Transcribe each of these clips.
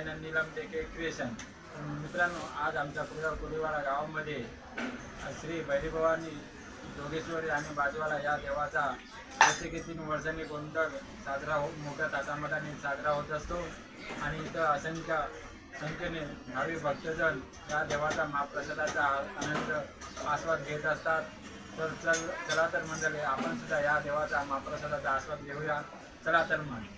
Channel Neelam टेके creation. मित्रांनो, आज आमच्या कुरीवाडा गावामध्ये श्री भैरीभवानी जोगेश्वरी आणि बाजवाला या देवाचा प्रत्येकी 3 वर्षांनी गोंधळ साजरा मोठ्या थाटामाटाने साजरा होत असतो आणि इथं संख्येने भाविक भक्तजन या देवाचा महाप्रसादाचा आनंद आस्वाद घेत असतात. तर चला तर मंडळी, आपण सुद्धा या देवाचा महाप्रसादाचा आस्वाद घेऊया. चला तर मग.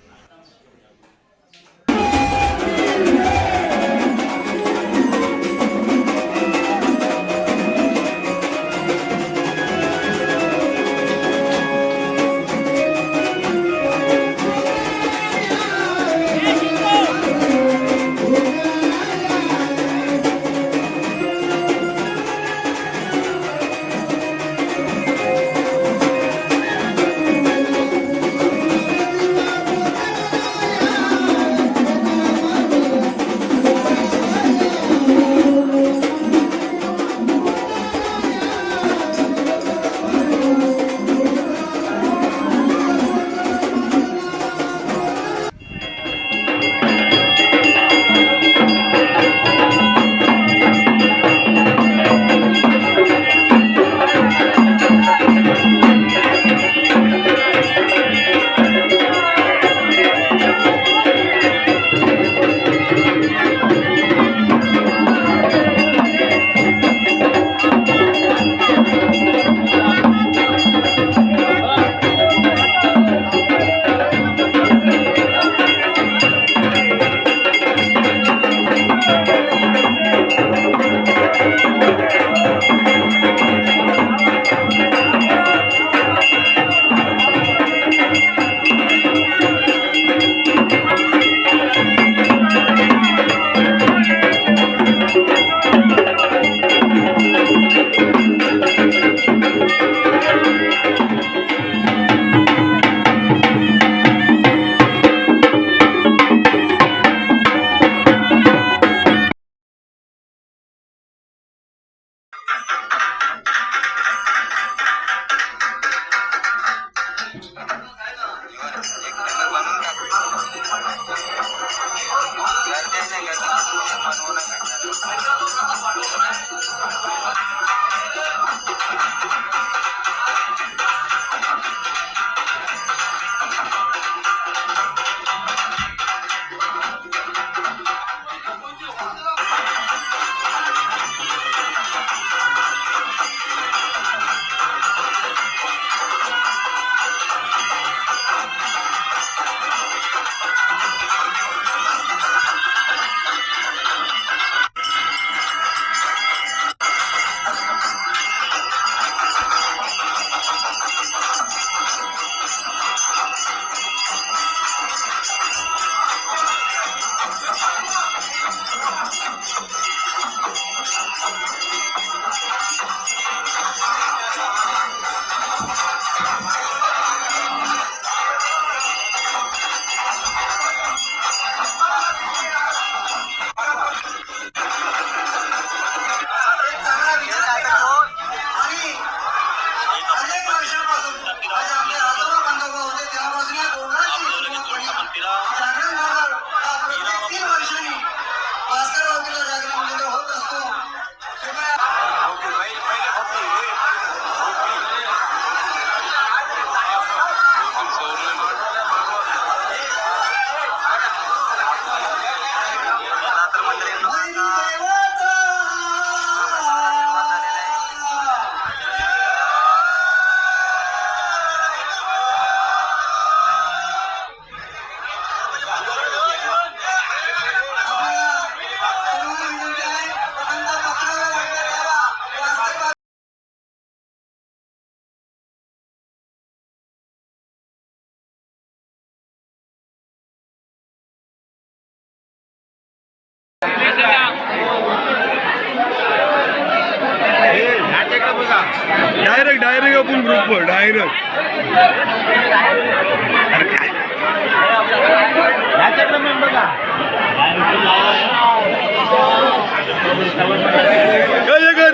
डायरेक्ट आपण ग्रुपवर डायरेक्ट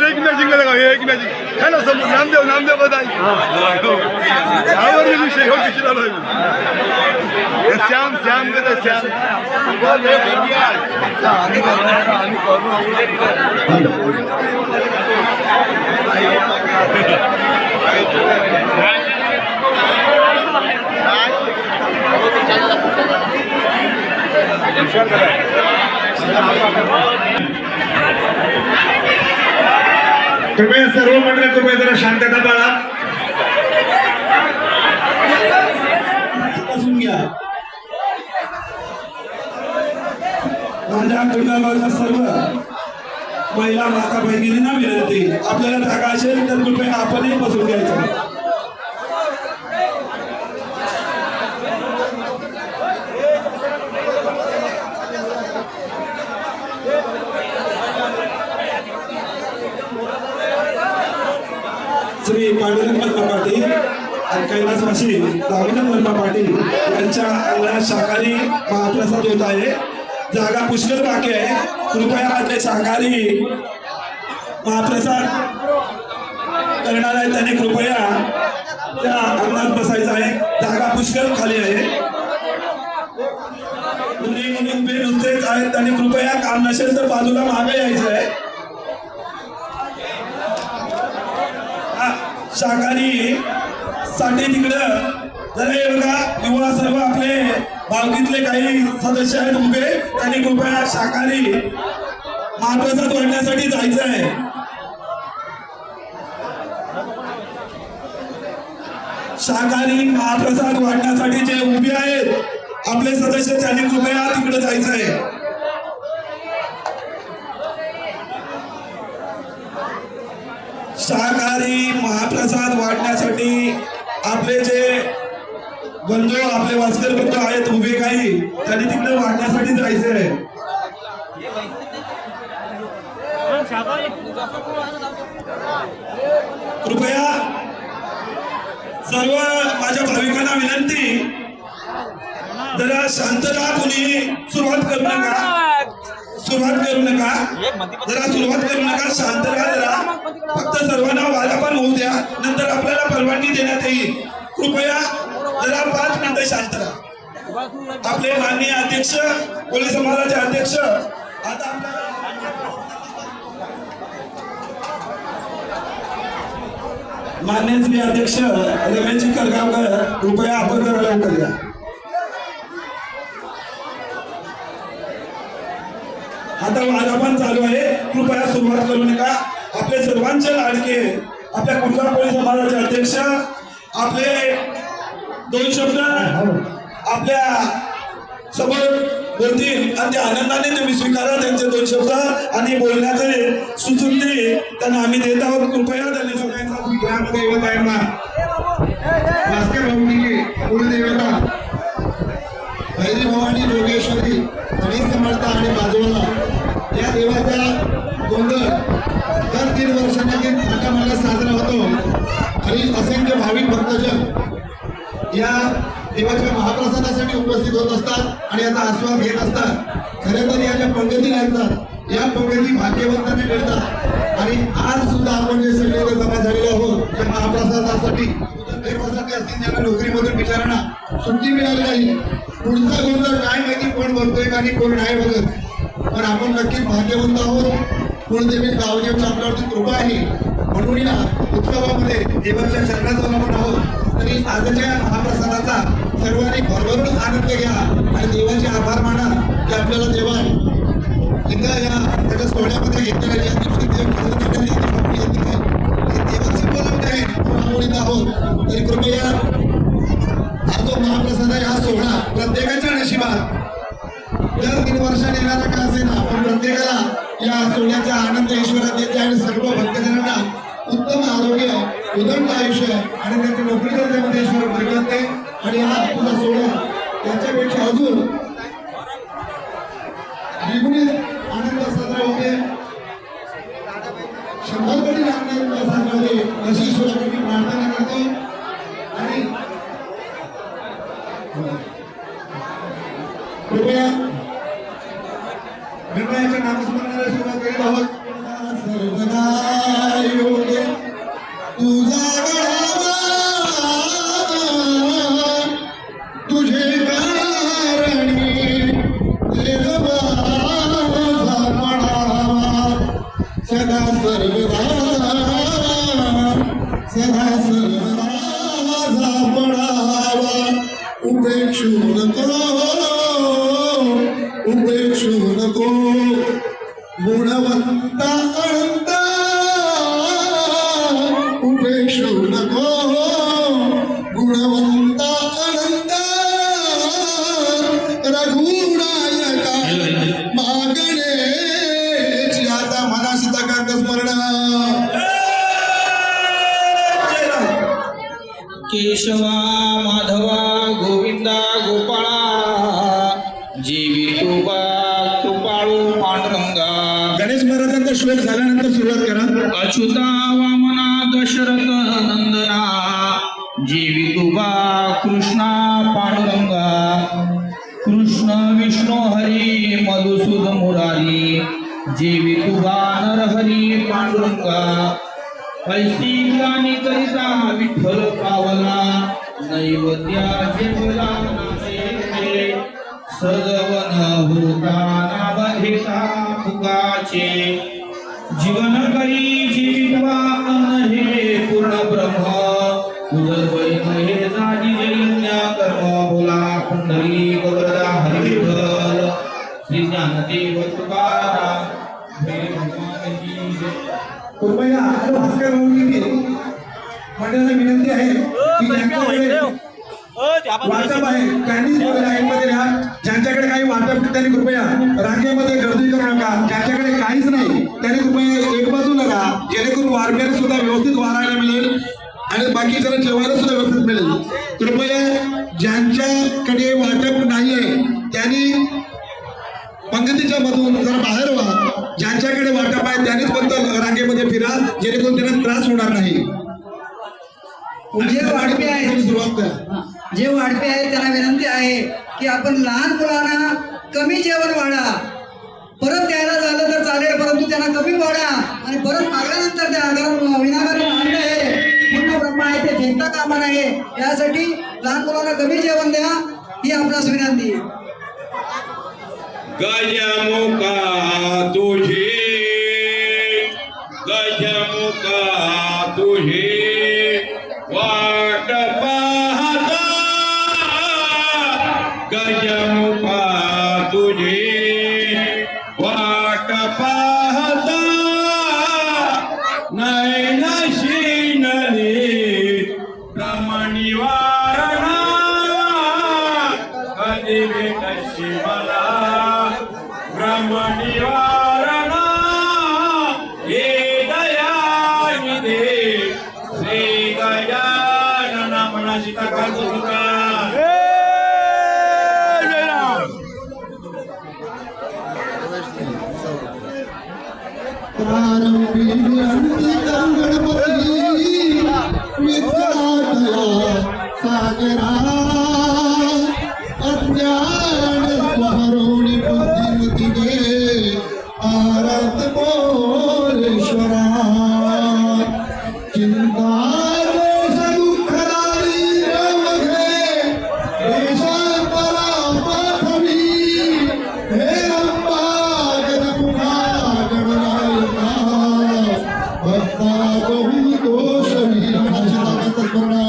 एक मॅचिंग लगा एक मॅचिंग है ना समोर नामदेव बधाई यावर विषय घेऊन कितीला श्याम कहते श्याम कृपया सर्व मंडळी कृपया जरा शांतता पाळा. घ्या माझ्या कुटुंबाच्या सर्व महिला माता बहिणींना विनंती, आपल्याला जागा असेल तर कृपया आपणही बसून घ्यायचं. श्री पांडुरंग मल्मा पाटील आणि कैलासवासी दामोदर मल्मा पाटील यांच्या अंगणात शाकाहारी महाप्रसाद होत आहे. जागा पुष्कळ बाकी आहे. कृपया आपले शाकाहारी महाप्रसाद करणार आहे त्यांनी कृपया त्या अंगणात बसायचं आहे. जागा पुष्कळ खाली आहे. मुली उभे नुसतेच आहेत त्यांनी कृपया काम नसेल तर बाजूला मागे यायचं आहे. शाकाहारी साठी तिकडं जरा हे बघा, युवा सर्व आपले भावकीतले काही सदस्य आहेत उभे, त्यांनी कृपया शाकाहारी महाप्रसाद वाढण्यासाठी जायचं आहे. शाकाहारी महाप्रसाद वाढण्यासाठी जे उभे आहेत आपले सदस्य त्यांनी कृपया तिकडे जायचं आहे. शाकाहारी महाप्रसाद वाटण्यासाठी आपले जे बंधू आपले वास्कर बंधू आहेत उभे काही त्यांनी तिकडे वाटण्यासाठी जायचे आहे. कृपया सर्व माझ्या भाविकांना विनंती, जरा शांतता, कोणी सुरुवात करू नका, जरा सुरुवात करू नका, शांत राहा जरा. फक्त सर्वांना वादापान होऊ द्या, नंतर आपल्याला परवानगी देण्यात येईल. कृपया जरा 5 मिनिटं शांत राहा. आपले माननीय अध्यक्ष, कोळी समाजाचे अध्यक्ष, आता मान्य श्री अध्यक्ष रमेशजी करगावकर, कृपया आपण जरा लवकर द्या. आता वादापान चालू आहे, कृपया सुरुवात करू नका. आपले सर्वांचे लाडके आपल्या कुंडा कोळी समाजाचे अध्यक्ष आपले 2 शब्द आपल्या समोर बोलतील आणि त्या आनंदाने तुम्ही स्वीकारा त्यांचे 2 शब्द आणि बोलण्याचे सुचुंती त्यांना आम्ही देत आहोत. कृपया त्यांनी सगळ्यांचा ग्रामदैवत आहे ना भास्कर भाऊनी कुलदेवता भैरी भवानी जोगेश्वरी गणेश समर्था आणि बाजूला या देवाचा गोंधळ दर 3 वर्षांनी मोठ्या मनात साजरा होतो आणि असंख्य भाविक भक्तजन या देवाच्या महाप्रसादासाठी उपस्थित होत असतात आणि याचा आस्वाद घेत असतात. खरे तर या ज्या पंगती लागतात या पंगती भाग्यवंतांनी मिळतात आणि आज सुद्धा आपण जे सगळे जमा झालेले आहोत त्या महाप्रसादासाठी असतील ज्यांना नोकरीमधून बिचारांना सुट्टी मिळाली नाही. पुढचा गोंधळ काय माहिती कोण बघतोय आणि कोण नाही बघत, पण आपण नक्कीच भाग्यवंत आहोत. कुलदेवी गावदेवची आपल्यावरती कृपा आहे म्हणून या उत्सवामध्ये देवाच्या चरणात जाऊन आपण आहोत. तरी आजच्या महाप्रसादाचा सर्वांनी भरभरून आनंद घ्या आणि देवाचे आभार माना की आपल्याला देवा एकदा या त्याच्या सोहळ्यामध्ये घेतलेल्या या दिवशी देवाचे बोलवणे आहे आपण आहोत. तरी कृपया हा जो महाप्रसाद आहे हा सोहळा प्रत्येकाच्या नशिबात दर 3 वर्षांनी येणारा का असेना पण प्रत्येकाला या सोहळ्याचा आनंद ईश्वरात देते आणि सर्व भक्तजनांना उत्तम आरोग्य, उदंड आयुष्य आणि त्यांच्या नोकरी धंद्यामध्ये ईश्वर बरकत दे आणि हा तुझा सोहळा त्याच्यापेक्षा अजून द्विगुणित आनंद साजरा होते, 100 कोटी आनंद साजरा होते अशी ईश्वराकडे प्रार्थना करतो. आणि कृपया निर्णयाच्या नामस्मरणाला सुरुवात करीत आहोत. सर्वदा योगे तुझा उपेक्षू नको गुणवंता अनंत उपेक्षू नको गुणवंता अनंत रघुनायका मागणे आता मना सीताकांत स्मरण केशवा माधवा गोविंदा गोपाळा जीवितोबा कृपाळू पांडुरंगा गणेश महाराजांचा श्लोक झाल्यानंतर सुरुवात करा. अच्युता वामना दशरथ नंदना जीवितोबा कृष्णा पांडुरंगा कृष्ण विष्णू हरी मधुसूद मुरारी जीवितोबा नरहरी पांडुरंगा ऐसी गाणी करिता विठ्ठल पावला नैवेद्याचे बोला नाचे सजवन होता नाव घेता फुकाचे जीवन करी जीवितवा अन्न हे पूर्ण ब्रह्म उदर बैन हे जागी जैन्य कर्म बोला कुंडली गवरदा हरी विठ्ठल श्री ज्ञानदेव तुकाराम हे भगवान की जय. कृपया भास्कर भाऊंनी मंडळाला विनंती आहे की ज्यांच्याकडे वाटप आहे त्यांनी लाईनमध्ये राहा. ज्यांच्याकडे काही वाटप त्यांनी कृपया रांगेमध्ये गर्दी करू नका. ज्यांच्याकडे काहीच नाही त्यांनी कृपया एक बाजूला राहा जेणेकरून वारकरी सुद्धा व्यवस्थित वारायला मिळेल आणि बाकीच्या जेवायला सुद्धा व्यवस्थित मिळेल. कृपया ज्यांच्याकडे वाटप नाहीये त्यांनी पंगतीच्या मधून जरा बाहेर व्हा. ज्यांच्याकडे वाटप आहे त्यांनीच फक्त रांगेमध्ये फिरा जेणेकरून त्यांना त्रास होणार नाही. जे वाढपे आहे सुरुवात करा. जे वाढपे आहे त्यांना विनंती आहे की आपण लहान मुलांना कमी जेवण वाढा. परत द्यायला झालं तर चालेल परंतु त्यांना कमी वाढा आणि परत मागल्यानंतर द्या. कारण विनाकारण अन्न आहे पूर्ण ब्रह्म आहे ते फेकता कामा नये. यासाठी लहान मुलांना कमी जेवण द्या ही आपणास विनंती. गजमुखा तुझे वाट पाहता गजमुखा तुझे वाट पाहता नयनशी नली ब्रह्मनिवारणा कधी भेटशी मला ब्रह्मनिवारणा हे दयानिधे श्री गजानन मनाशी टाकायचं होता. प्रारंभी अंतिकं गणपती विद्याटया सागरा अज्ञान स्वहरोणि बुद्धिमतीने आरत मोरेश्वरा चिंता दोष दुःखदारी रवघे देशात परापाठवी हे रंबा गणमुखा गणनायका भक्ता बहु दोष विनाशिता करणा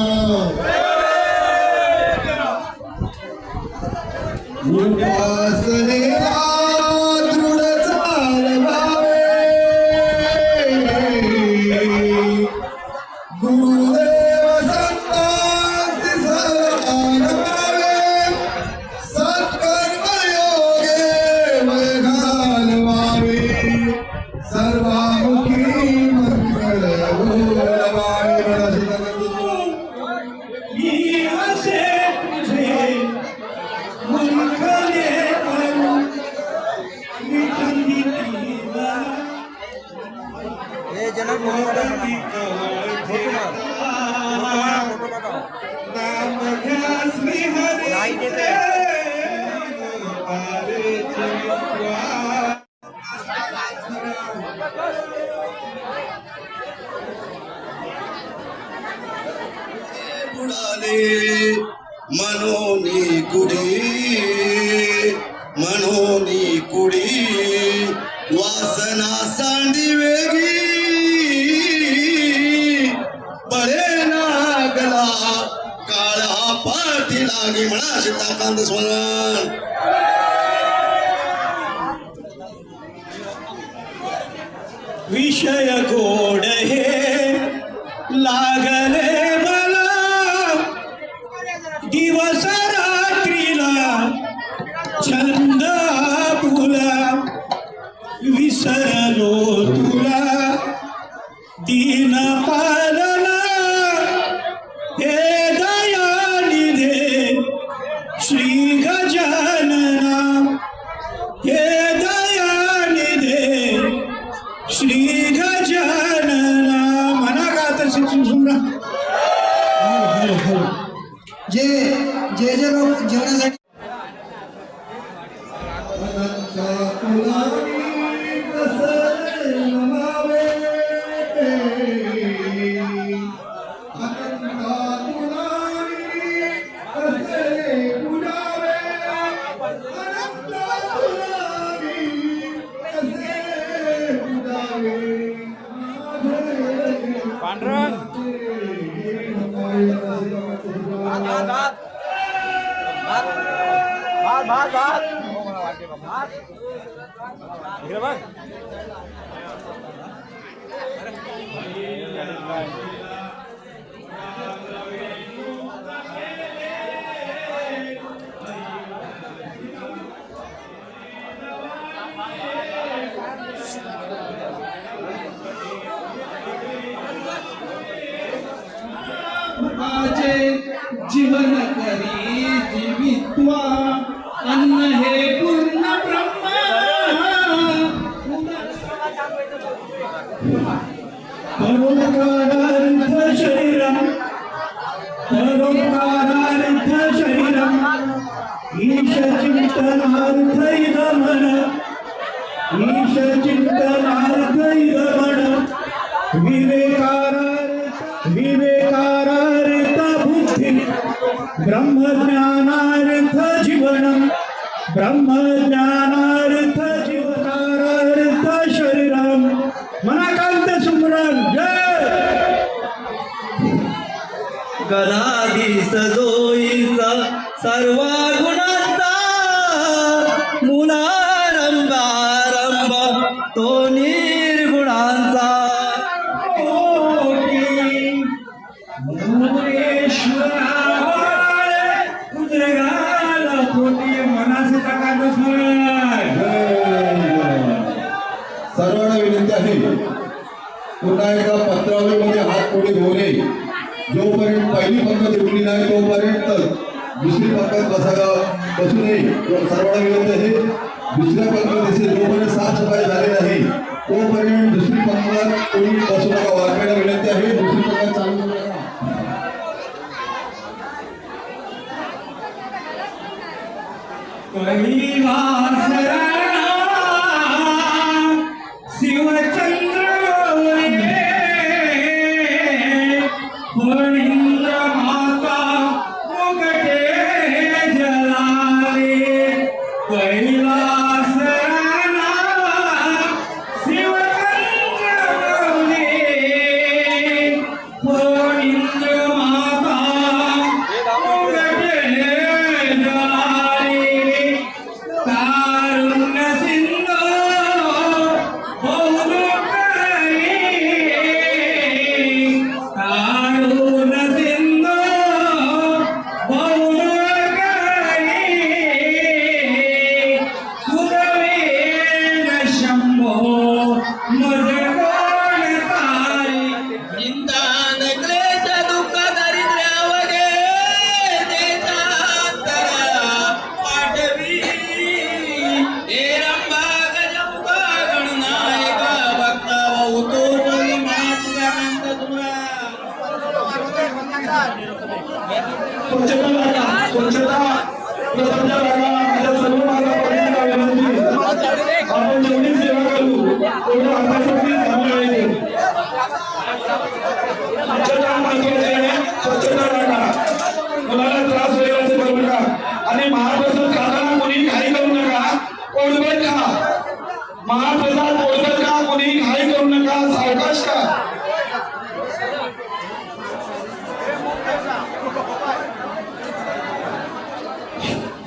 उपासनेला दृढ चालवावे गुरुदेव संतांसी सलाम करावे सत्कर्म योगे वय घालवावे सर्वामुखी मंगळ बोलवावे. मी असे तुझे मुखले करू विठंडी तिला हे जनक मोहम्मद नाम घ्यास मी हरी आरे चित्वा बुडाले मनोनी कुडी वासना सांडी वेगी बळे नागला काळा पाठी लागे म्हणा सीताकांत स्मरण. विषय गोड हे लागले मला दिवस रात्रीला छंद फुला विसरलो तुला दीन पालना हे दयानिधे श्री गजानना हे दयानिधे श्री गजानना. म्हणा का तर सुमरा जे जे जे लोक जेवणासाठी माझे जीवन करी जीवित्वा अन्न हे पूर्ण ब्रह्म परोपकारार्थ शरीरम परोपकारार्थ शरीरम ईश चिंतनार्थ इदमन ईश चिंतनार्थ इदमन विवेकारार्थ बुद्धि ब्रह्मज्ञानार्थ जीवनम ब्रह्मज्ञानार्थ जीवनार्थ शरीरम. मनाकांत सुमरण जय. गणाधीश जोईचा सर्व गुणांचा मुलारंभ आरंभ तो निर्गुणांचा. सर्वांना विनंती आहे पुन्हा एका पत्रावळीमध्ये हात पुढे धुवणे. जोपर्यंत पहिली पंगत उठली नाही तोपर्यंत दुसरी पंगत बसू नये. सर्वांना विनंती आहे दुसऱ्या पंगतीचे जोपर्यंत साफसफाई झाली नाही तोपर्यंत दुसरी पंगत कोणी बसू नका. वारकऱ्यांना विनंती आहे दुसरी पंगत चालू करू नका. शिवचंद्र फणींद्र माता मुगटे जलाले कैलास राणा शिवचंद्र फणींद्र माता मुगटे जलाले कारुण्य सिंधू स्वच्छता प्रथमच्या भागाला माझ्या सर्व मागापर्यंत विनंती आपण जेवढी सेवा करू तेवढं हातासाठी सांभाळायचे. स्वच्छता महत्वाची आहे. स्वच्छता राखा. कोणाला त्रास होईल असं करू नका. आणि महाप्रसाद खाताना कोणी घाई करू नका. पोटभर खा. महाप्रसाद पोटभर खा. कोणी घाई करू नका. सावकाश खा.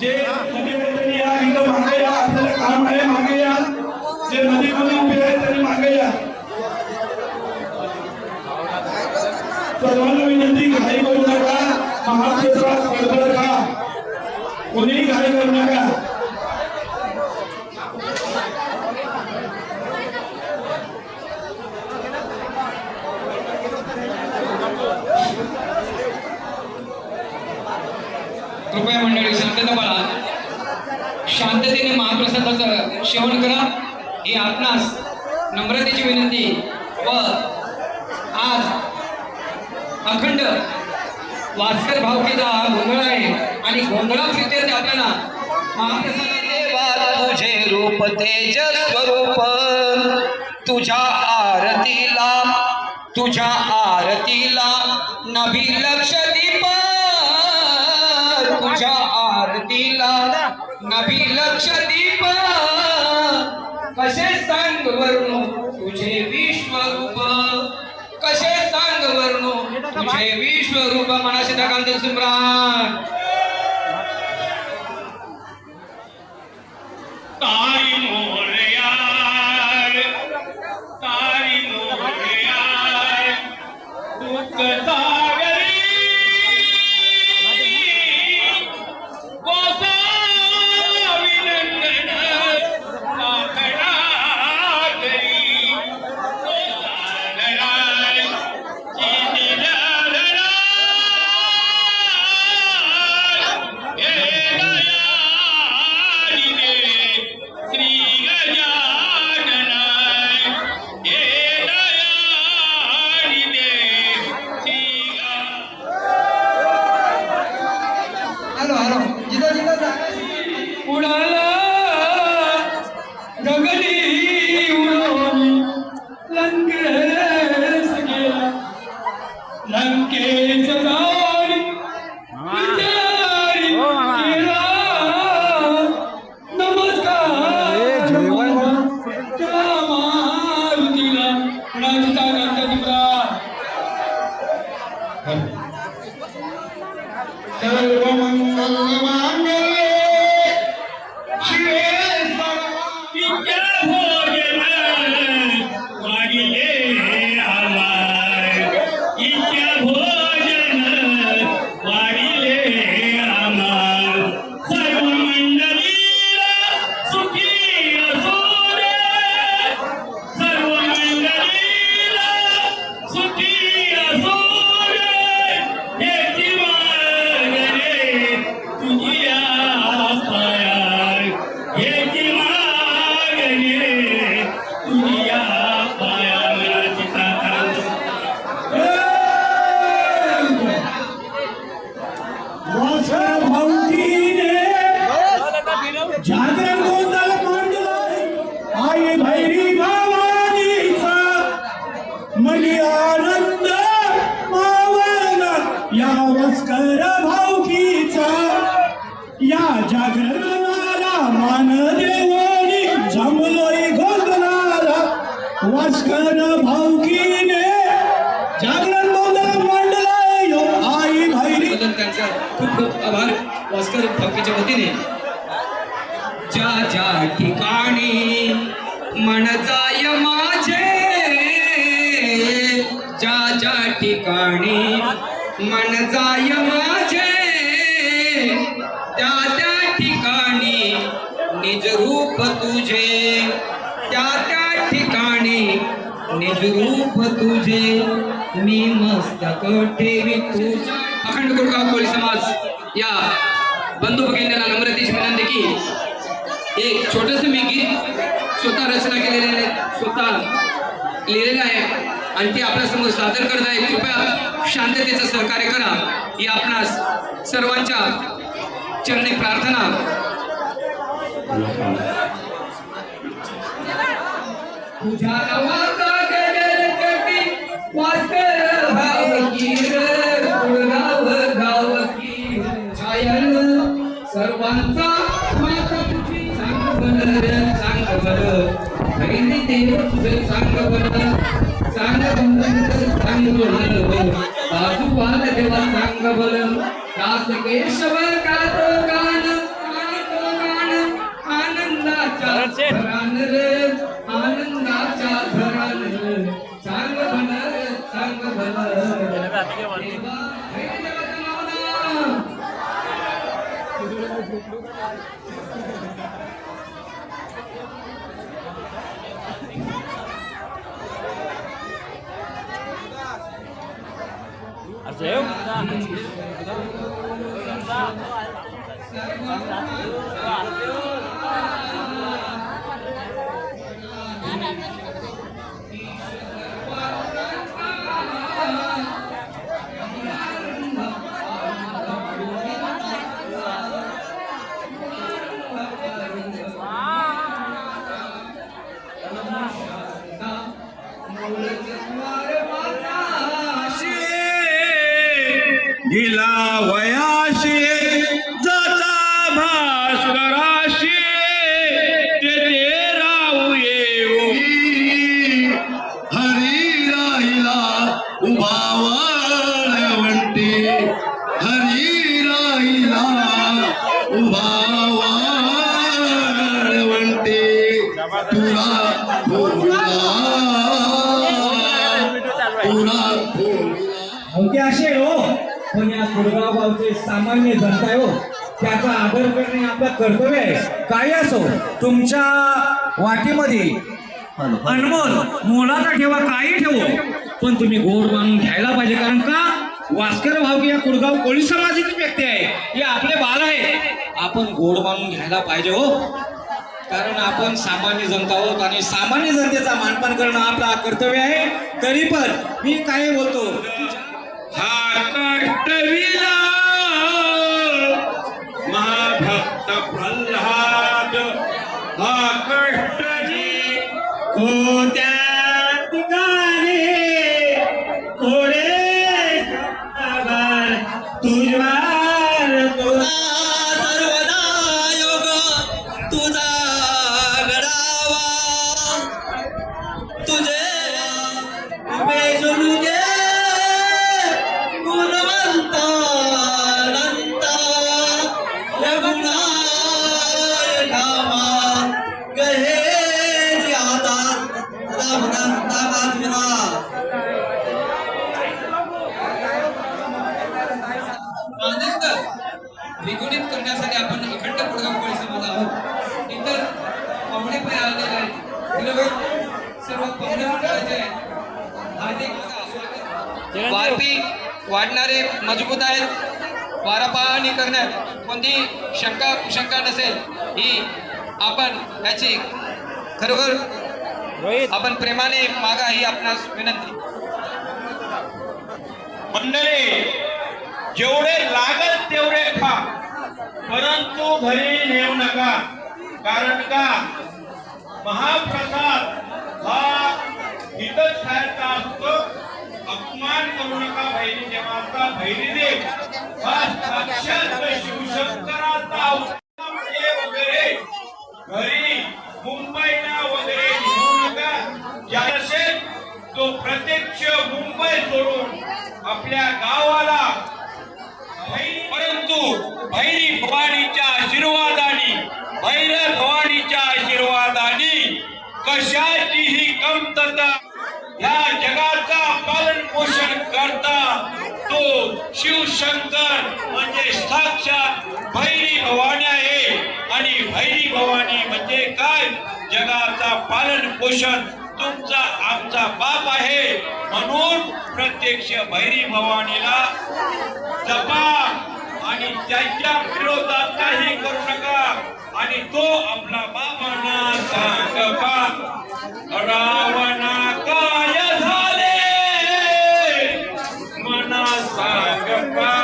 जे नदी आहे त्यांनी या इथं मागे या, आपल्याला काम आहे मागे या. जे नदीमध्ये उभे आहेत त्यांनी मागे या. सर्वांना विनंती, घाई करू नका. महाक्षेत्रात गडबड का, कोणीही घाई करू नका. कृपया मंडळी शांतता बाळा. शांततेने महाप्रसादाचं सेवन करा ही आपणास नम्रतेची विनंती. व आज अखंड वास्कर भावकीचा गोंधळ आहे आणि गोंधळाप्रित्यर्थ आपल्याला महाप्रसादाचे तुझे रूप तेज स्वरूप तुझ्या आरतीला नभी लक्ष दीप तुझ्या आरतीला नभी लक्ष दीप कसे सांग वर्णू तुझे विश्वरूप कसे सांग वर्णू तुझे विश्वरूप. मनाशी दकांत सुम्राट तारी मोरयार दुःख सागरी गोसाविनंदन आखडागरी गोसादराय चिनिराराय हे दयाळीने श्री गजाननाय हे दयाळीने श्री हॅलो हॅलो जिथं जिथं जागा उडाला गगनी उडून लंकेश गेला लंकेश जारी विचारी केला नमस्कार त्या मारुतीला कुणाचा गंध दिला सर्व मंगल मांगल्ये शिवे सर्वांच्या भोजन वाढिले आलाय इच्छा भोजन वाढिले आमार सर्व मंडळीला सुखी असो दे सर्व मंडळीला सुखी असो दे हेची मागणे तुझ्या पायार हेची मागणे तुझ्या पायार जागरण गोंधळ मांडलाय आई भैरी भवानीचा मनी आनंद मावळला या वस्कर भावकीचा या जागरणाला मान देवणी जमलोय गोंधळाला वस्कर भावकीने जागरण गोंधळ मांडलाय यो आई भैरी. त्यांचा खूप खूप आभार वास्कर भावकीच्या वतीने. ज्या ज्या ठिकाणी मन जाय माझे ज्या ज्या ठिकाणी मन जाय माझे त्या त्या ठिकाणी निज रूप तुझे त्या त्या ठिकाणी निज रूप तुझे मी मस्तक ठेवी तुझ्या. अखंड गुरगाव कोळी समाज या बंधू भगिनींना नम्रतेची विनंती की एक छोटस मी गीत स्वतः रचना केलेले आहे स्वतः लिहिलेलं आहे आणि ते आपल्या समोर सादर करत आहे. कृपया शांततेचं सहकार्य करा ही आपणास सर्वांच्या चरणी प्रार्थना. तुझ्या नावाचा गजर कटी वास्कर भावगीर गुणगाव गावकी छायन सर्वांचा माता तुझी सांग बरं हरिणी देव तुझे सांग बरं सांग बरं बाजू वाल देवा सांग बरं दास केशव कातो गान गेला वयाशी जाता भास्कराशी ते राहू येऊ हरी राहिला उभा वाळवंटी हरी राहिला उभा वाळवंटी तुला अवघे असे हो, पण या कुडगाव गावचे सामान्य जनता आहे हो, त्याचा आदर करणे आपलं कर्तव्य आहे. काही असो, तुमच्या वाटीमध्ये अनमोल मोलाचा ठेवा काही ठेवो, पण तुम्ही गोड मानून घ्यायला पाहिजे. कारण का वास्कर भावकी या कुडगाव कोळी समाजाची व्यक्ती आहे, हे आपले बाल आहे. आपण गोड मानून घ्यायला पाहिजे हो, कारण आपण सामान्य जनता आहोत आणि सामान्य जनतेचा मानपान करणं आपलं कर्तव्य आहे. तरी पण मी काय बोलतो, हा कष्टविला महाभक्त प्रल्हाद हा कष्टजी कोणत्या ठिकाणी कोडे तुझ्यावर सर्वदा योग तुझा गडावा तुझे बेजून गे गुणवंत अनंत रघुनाय धामा गहे आता आनंद द्विगुणित करण्यासाठी आपण अखंड कुडगाव कोळी समाज आहोत. इतर पाहुणे पण आलेले आहेत. सर्व पाहुणे मंडळाचे हार्दिक स्वागत. वारपी वाढणारे मजबूत आहेत. वारा पाहणी करण्यात कोणती शंका कुशंका नसेल ही आपण याची खरोखर आपण प्रेमाने मागा ही आपणास विनंती. मंडळी जेवढे लागल तेवढे खा, परंतु घरी नेऊ नका. कारण का महाप्रसाद हा इथंच खायचा असतो. अपमान करू नका. भैरी देवाचा भैरीदेव हा साक्षात शिवशंकराचा अवतार वगैरे घरी मुंबईला वगैरे नेऊ नका. ज्याचे तो प्रत्यक्ष मुंबई सोडून आपल्या गावाला परंतु भैरी भवानीच्या आशीर्वादाने भैरव भवानीच्या आशीर्वादाने कशाचीही कमतरता या जगाचा पालन पोषण करता तो शिवशंकर म्हणजे साक्षात भैरी भवानी आहे. आणि भैरी भवानी म्हणजे काय, जगाचा पालन पोषण तुमचा आमचा बाप आहे. म्हणून प्रत्यक्ष भैरी भवानीला जपा आणि त्याच्या विरोधात काही करू नका. आणि तो आपला बाबांना सांगपा रावणा काय झाले मना सांगपा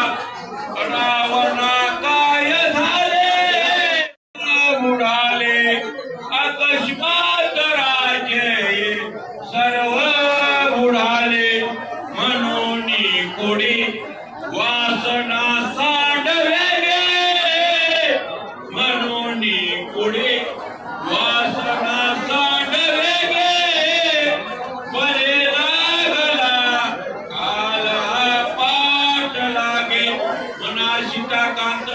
रावणा काय झाले उडाले अकस्मात राजे सर्व उडाले म्हणून कोडी वासना सांडवे गे म्हणून कोडी वासना सांडवे गे बरे लागला काल पाठ लागे मना सीताकांत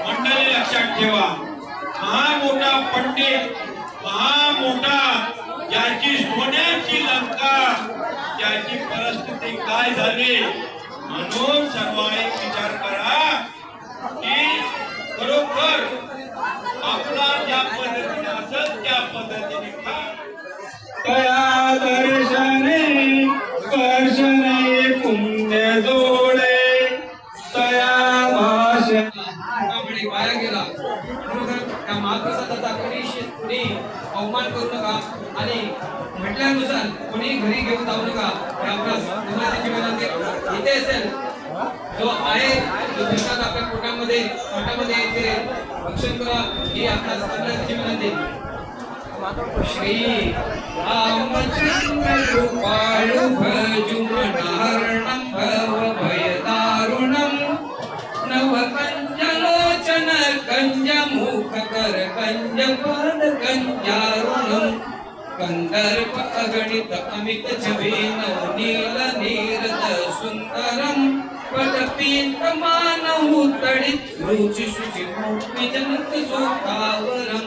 मंडळी लक्षात ठेवा. महामोठा पंडित महामोठा ज्याची सोन्याची लंका त्याची परिस्थिती काय झाली. म्हणून सर्वांनी विचार करा. त्यामुळे वाया गेला. म्हणून त्या महाप्रसादाचा कोणी अवमान करू नका आणि म्हटल्यानुसार कोणी घरी घेऊन जाऊ नका. त्याची विनंती इथे असेल जो आहे तो प्रसाद आपल्या पोटामध्ये इथे भक्षण करा ही आपल्याची विनंती. श्री रामचंद्र कृपाळु भजुमनार्णं भवभयदारुणं नवकञ्जलोचन कञ्जमुखकर कञ्जपादकञ्जारुणं कंदर्प अगणित अमित छवि नवनील नीरद सुंदरं पटपीत मानहु तडित रुचि शुचि जनक सुखावरं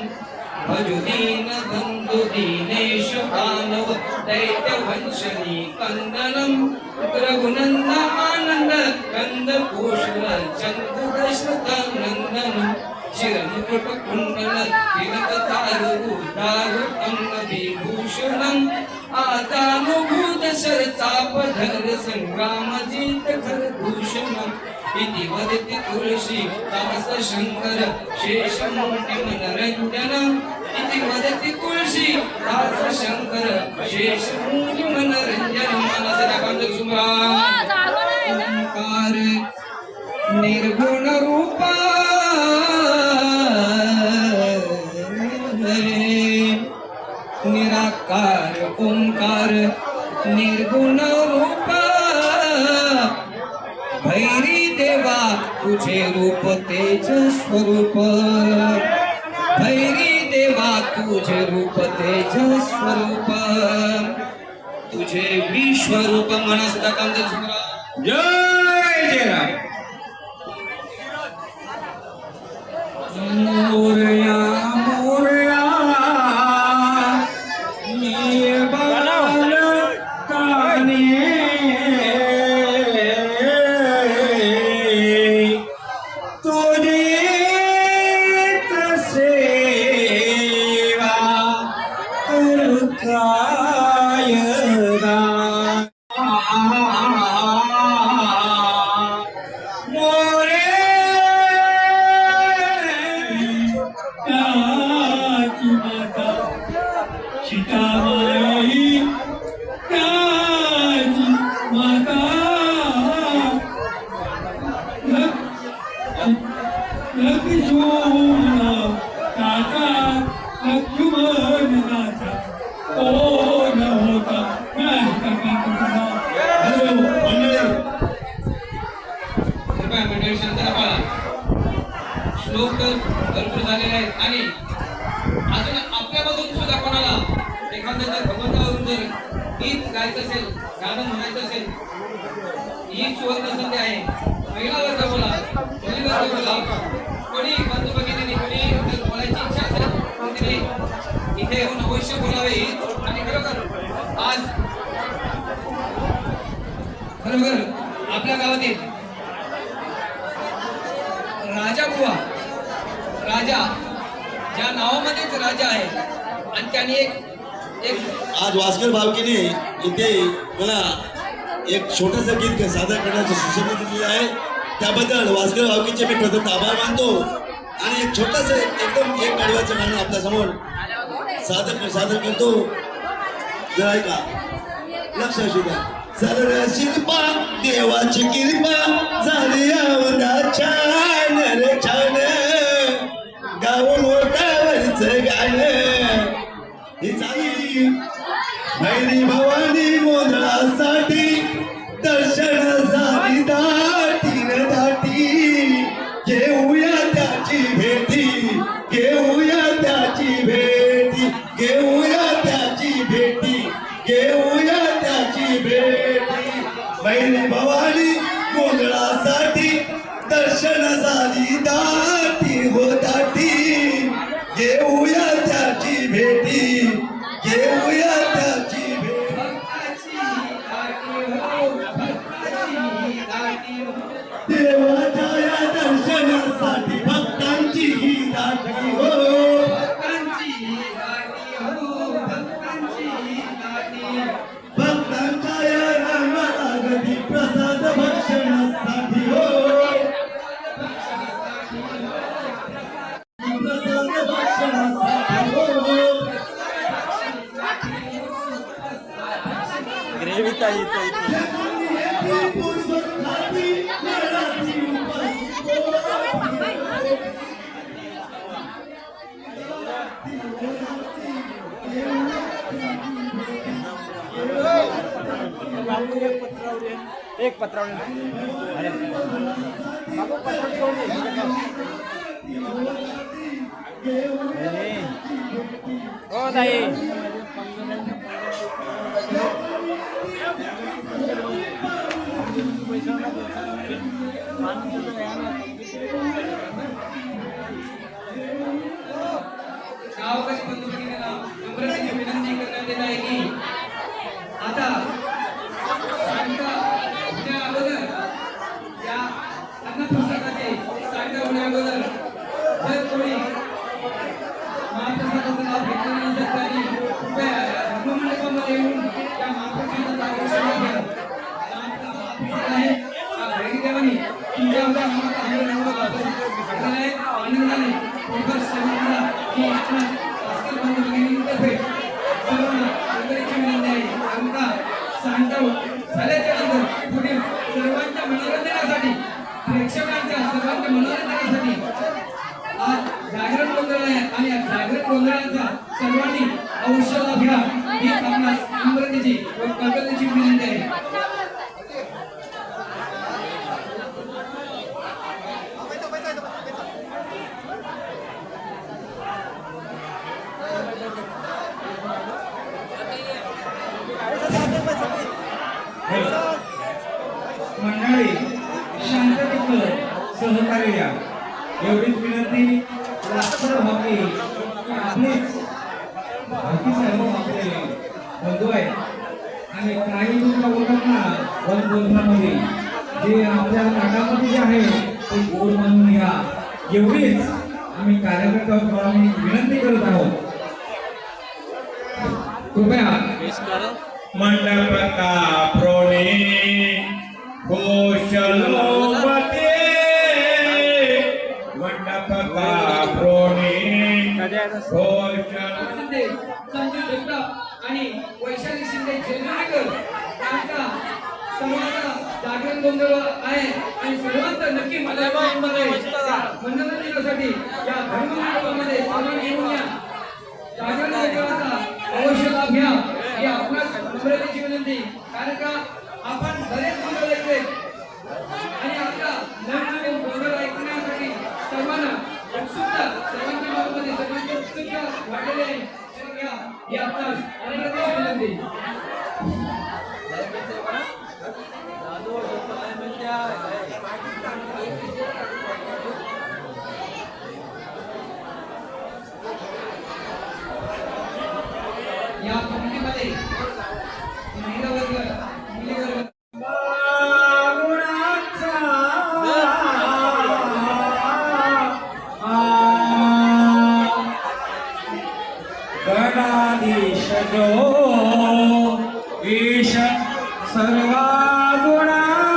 भजु दीन बंधु दीनेश दानव दैत्य वंशनी कंदनं रघुनंद आनंद कंद कुशल चंद दशरथ नंदनं शिरमुकुट कुंडल तिलक तारु दारुकं विभूषणं आदानुभूत शरचापधर संग्रामजित खरभूषणं इति वदति तुलसी दास शंकर शेषमुनि मनरंजनम् इति वदति तुलसी दास शंकर शेषमुनि मनरंजनम्. मनसदाकांत सुमरा ओंकार निर्गुण रूपा निराकार ओंकार निर्गुण रूपा भैरी देवा तुझे रूप तेज स्वरूप भैरी देवा तुझे रूप तेज स्वरूप तुझे विश्वरूप. मनसदाकांत सुमरा जय जयराम. मोरया मोरया ये बाल काने तुझे सेवा करू कायदा सीताबाई त्याची माता लक्ष्मण काका लक्ष्मणाचा कोण होता. कृपया मंडळी शांतता पाळा. श्लोक भरपूर झालेले आहेत आणि अजून आपल्यामधून सुद्धा कोणाला एखाद्या जर भगवंतावरून जर गीत गायचं असेल गाणं म्हणायचं असेल ही सुवर्ण संधी आहे. महिला वर्ग बोला मुली वर्ग बोला कोणी बंधू भगिनींनी कोणी जर बोलायची इच्छा असेल तर तिने इथे येऊन अवश्य बोलावे. आणि खरोखर आज खरोखर आपल्या गावातील राजा बुवा राजा ज्या नावामध्येच राजा आहे आणि त्यांनी एक आज वास्कर भावकीने इथे मला एक छोटंसं गीत सादर करण्याची सूचना दिलेली आहे. त्याबद्दल वास्कर भावकीचे मी प्रथम आभार मानतो आणि एक छोटंसं एकदम एक कडव्याचं गाणं आपल्यासमोर सादर करतो. जर ऐका लक्ष असू द्या. सरळ शिल्पा देवाची कृपा झाली आवडा छान रे छान गाव मोठावरच गाणं ही चाली भैरी भवानी मोदळासाठी दर्शन झाली दाटी न दाटी घेऊया त्याची भेटी घेऊया त्याची भेटी घेऊया त्याची भेटी घेऊया त्याची भेटी भैरी भवानी मोदळासाठी दर्शन झाली दाटी हो दाटी घेऊया त्याची भेटी घेऊया त्याची देवाच्या या दर्शनासाठी भक्तांची ही दाटी हो भक्तांच्या या रांगाला गती प्रसाद भक्षणासाठी हो एक पत्रावली हो ताई गावकरी बंधू भगिनींना नम्रतेने विनंती करण्यात येत आहे की आता सांगता होण्या अगोदर या अन्नप्रसादाचे सांगता होण्या अगोदर जर कोणी महाप्रसादाचा लाभ घेतला नसेल तरी कृपया धर्ममंडपामध्ये येऊन त्या महाप्रसादाचा आशीर्वाद घ्या. महाप्रसाद आहे हा भैरीदेवानी तुमच्या आमच्या मनात आनंदाने थोडंफार सेवा करा ही आपल्या आजकाल बंधू भगिनींतर्फे सर्वांना नम्रतेची विनंती आहे. कारण का सांगता झाल्याच्या नंतर पुढील सर्वांच्या मनोरंजनासाठी प्रेक्षकांच्या सर्वांच्या मनोरंजनासाठी आज जागरण गोंधळ आहे आणि या जागरण गोंधळाचा सर्वांनी अवश्य लाभ घ्या ही आपणास नम्रतेची व कळकळीची विनंती आहे. मंडळी शांततेचं सहकार्य या एवढीच विनंती. राष्ट्र हॉकी आपलेच हॉकी साहेब आपले बंधू आहेत आणि काही तुमच्या बोलतात ना वन बोलण्यामध्ये जे आपल्या नाटामध्ये जे आहे ते गोड म्हणून घ्या एवढीच आम्ही कार्यकर्त्यांनी विनंती करत आहोत. कृपया मंडपका प्रोणे घोषलोपते मंडपका प्रोणे घोषल शिंदे, संजू जगताप आणि वैशाली शिंदे जेलमेकर यांचा सर्वांचा जागरण गोंधळ आहे आणि सर्वांचा नक्की मनोरंजनासाठी या धर्ममंडपामध्ये सर्वांनी येऊन या जागरण गोंधळाचा अवश्य लाभ घ्या ही आपणास नम्रतेची विनंती. कारण का आपण बरेच गोंधळ ऐकले आणि आपला नवीन गोंधळ ऐकण्यासाठी सर्वांना उत्सुकता सर्वांच्या मनामध्ये सर्वांची उत्सुकता वाढलेली आहे. तर घ्या ही आपणास नम्रतेची विनंती. या पंक्तीमध्ये महिला वर्ग मुली वर्ग गणाधीश जो ईश सर्वा गुणाचा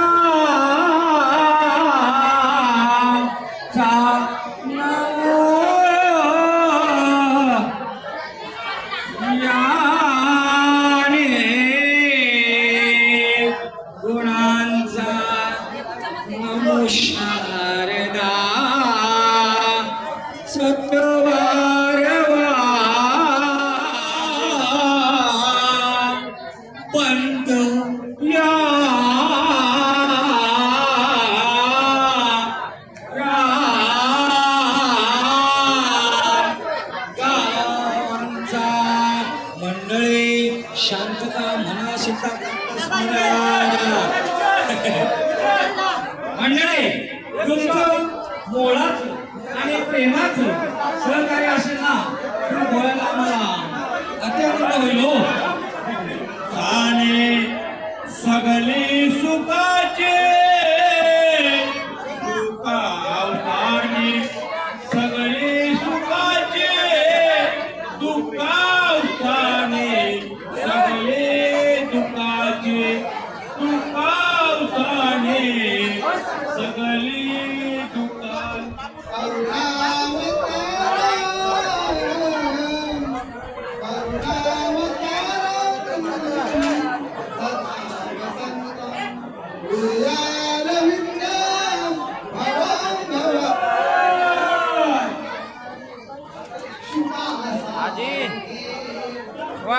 याने गुणांचा नमोशारदा सत्वारवा पंत या गावांचा मंडळी शांतता म्हणा मंडळी तुमचं मोलाचं आणि प्रेमाचं सहकार्य असेल ना तर बोलायला आम्हाला अत्यंत होईल हो. आणि सगळे सुखाचे दुःखावसाने सगळे सुखाचे दुःखावसाने सगळे दुःखाचे दुःखावसाने सगळे दुःखा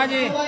मामाजी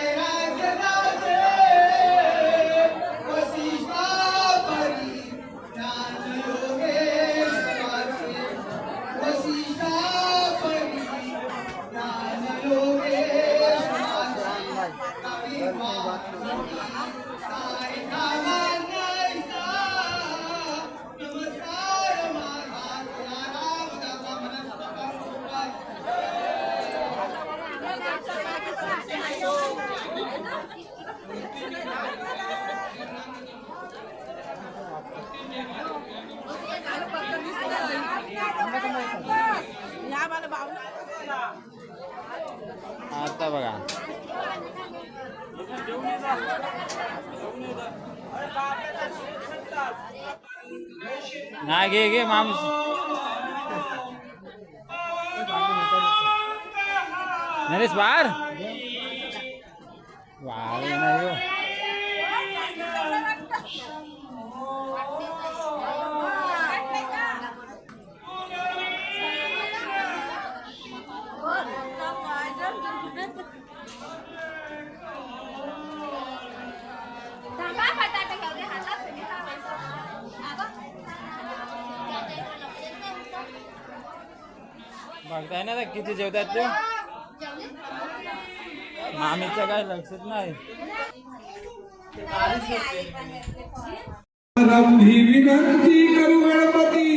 आता बघा नाही घे घे माणूस नरेश बाहेर नाही हो. बघताय ना किती जेवतात ते मामीचं काय लक्षात नाही ही विनंती करू गणपती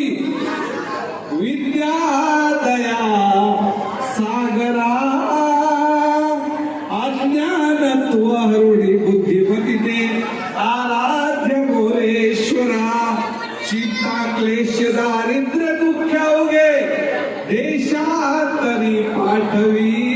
विद्या दया सागरा अज्ञानत्व हरुणी बुद्धिमतीने आराध्य गोरेश्वरा चिंता क्लेश दारिद्र्य दुःख अवघे देशातरी पाठवी